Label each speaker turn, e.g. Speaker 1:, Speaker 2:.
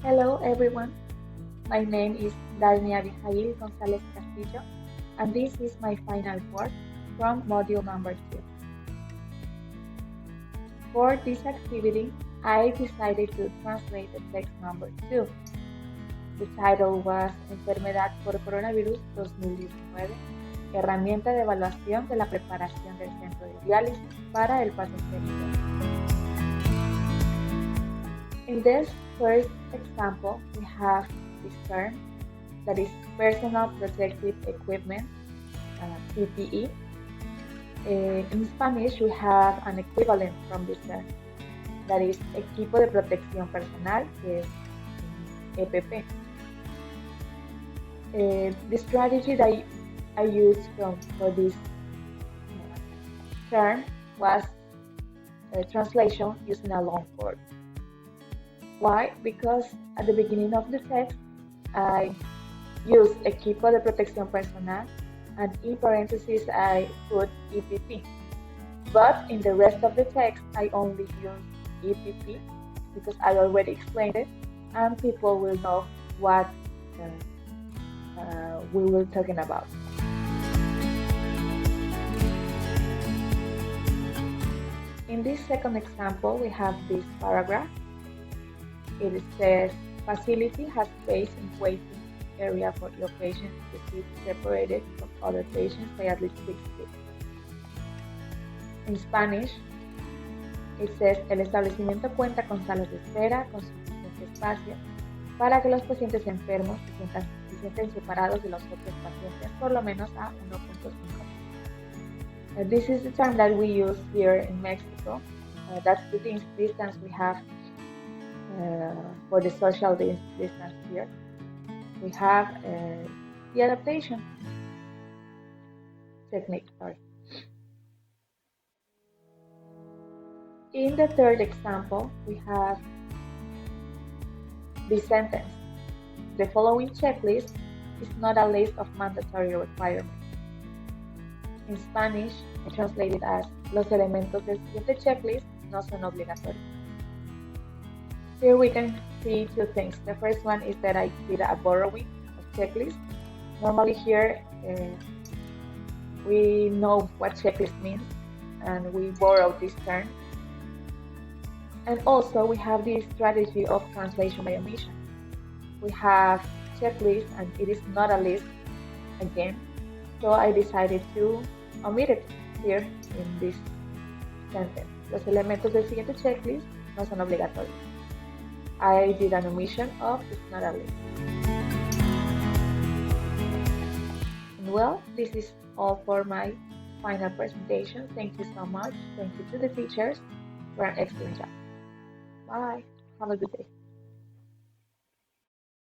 Speaker 1: Hello everyone, my name is González Castillo, and this is my final work from module number 2. For this activity, I decided to translate the text number 2. The title was Enfermedad por Coronavirus 2019, herramienta de evaluación de la preparación del centro de diálisis para el paciente. In this first example, we have this term that is personal protective equipment, PPE. In Spanish, we have an equivalent from this term, that is equipo de protección personal, que es EPP. The strategy that I used for this term was a translation using a long word. Why? Because at the beginning of the text, I used equipo de protección personal, and in parentheses I put EPP. But in the rest of the text, I only use EPP because I already explained it, and people will know what we were talking about. In this second example, we have this paragraph. It says, facility has space in waiting area for your patients to sit separated from other patients by at least 6 feet. In Spanish, it says, el establecimiento cuenta con salas de espera con suficiente espacio para que los pacientes enfermos se sienten separados de los otros pacientes por lo menos a 1.5 metros. This is the term that we use here in Mexico. That's the distance we have for the social distance here. We have the adaptation technique. In the third example, we have the sentence. The following checklist is not a list of mandatory requirements. In Spanish, I translated as los elementos del siguiente checklist no son obligatorios. Here we can see two things. The first one is that I did a borrowing of checklist. Normally here we know what checklist means and we borrow this term. And also we have the strategy of translation by omission. We have checklist and it is not a list again. So I decided to omit it here in this sentence. Los elementos del siguiente checklist no son obligatorios. I did an omission of it's not a list. And well, this is all for my final presentation. Thank you so much. Thank you to the teachers for an excellent job. Bye. Have a good day.